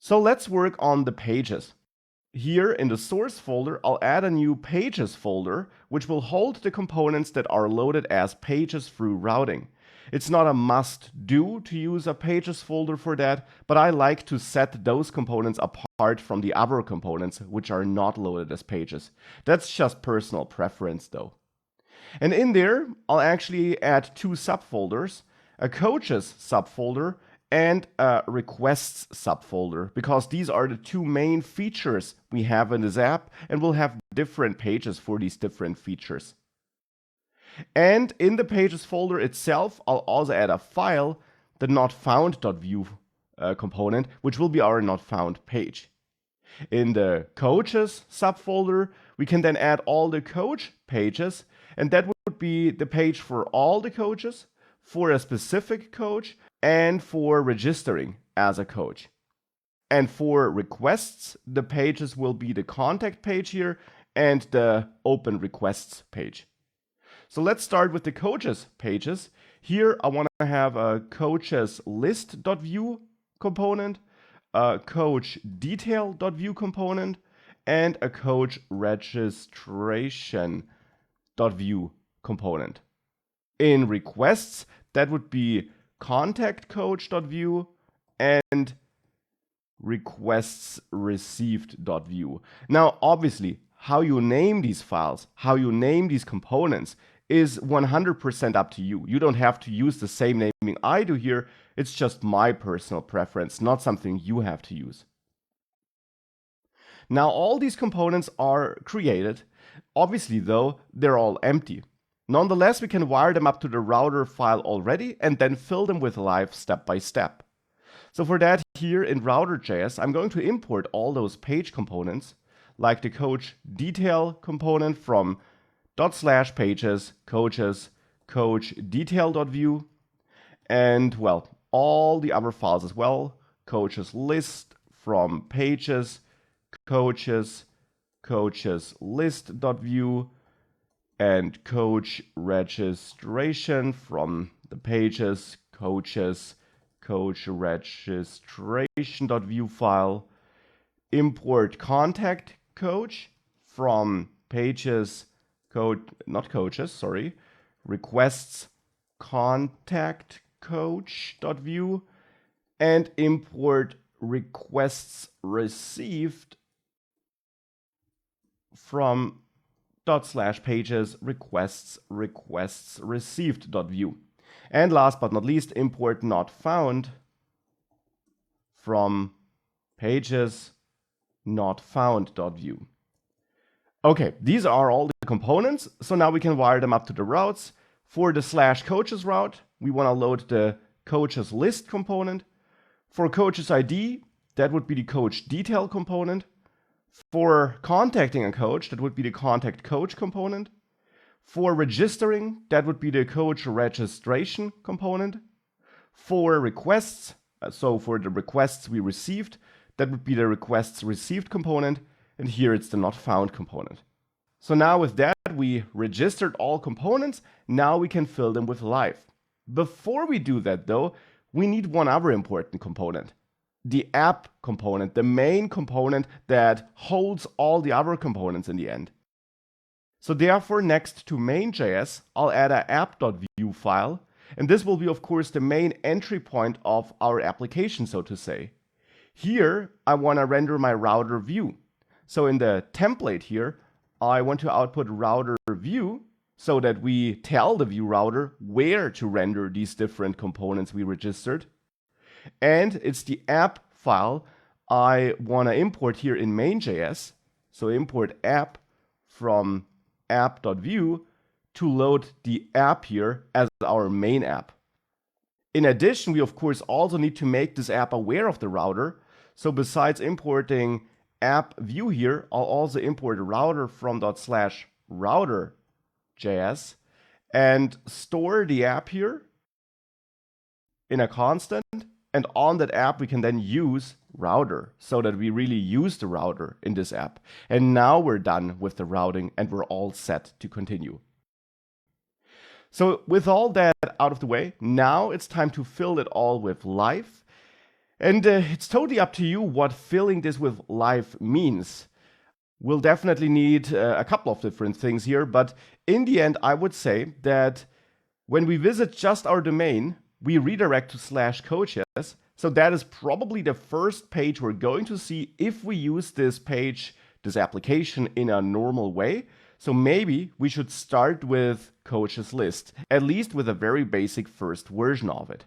So let's work on the pages. Here in the source folder, I'll add a new pages folder, which will hold the components that are loaded as pages through routing. It's not a must-do to use a pages folder for that, but I like to set those components apart from the other components which are not loaded as pages. That's just personal preference though. And in there, I'll actually add two subfolders, a coaches subfolder and a requests subfolder, because these are the two main features we have in this app, and we'll have different pages for these different features. And in the pages folder itself, I'll also add a file, the notfound.view component, which will be our notfound page. In the coaches subfolder, we can then add all the coach pages, and that would be the page for all the coaches, for a specific coach, and for registering as a coach. And for requests, the pages will be the contact page here and the open requests page. So let's start with the coaches pages. Here I want to have a coaches list.view component, a coach detail.view component, and a coach registration.view component. In requests, that would be contact coach.view and requests received.view. Now, obviously, how you name these files, how you name these components is 100% up to you. You don't have to use the same naming I do here. It's just my personal preference, not something you have to use. Now, all these components are created. Obviously, though, they're all empty. Nonetheless, we can wire them up to the router file already and then fill them with live step by step. So for that, here in router.js, I'm going to import all those page components, like the coach detail component from /pages, coaches, coach detail.view, and well, all the other files as well, coaches list from pages, coaches, coaches list.view, and coach registration from the pages, coaches, coach registration.view file, import contact coach from pages, requests contact coach.view, and import requests received from /pages requests received.view. And last but not least, import not found from pages not found.view. Okay, these are all the components. So now we can wire them up to the routes. For the /coaches route, we want to load the coaches list component. For coaches ID, that would be the coach detail component. For contacting a coach, that would be the contact coach component. For registering, that would be the coach registration component. For requests, so for the requests we received, that would be the requests received component. And here it's the not found component. So now with that, we registered all components. Now we can fill them with live. Before we do that though, we need one other important component. The app component, the main component that holds all the other components in the end. So therefore, next to main.js, I'll add an app.view file. And this will be, of course, the main entry point of our application, so to say. Here, I want to render my router view. So in the template here, I want to output router view so that we tell the view router where to render these different components we registered. And it's the app file I want to import here in main.js. So import app from app.view to load the app here as our main app. In addition, we of course also need to make this app aware of the router. So besides importing app view here, I'll also import a router from /router.js and store the app here in a constant. And on that app, we can then use router so that we really use the router in this app. And now we're done with the routing and we're all set to continue. So with all that out of the way, now it's time to fill it all with live. And it's totally up to you what filling this with live means. We'll definitely need a couple of different things here, but in the end, I would say that when we visit just our domain, we redirect to /coaches. So that is probably the first page we're going to see if we use this page, this application in a normal way. So maybe we should start with coaches list, at least with a very basic first version of it.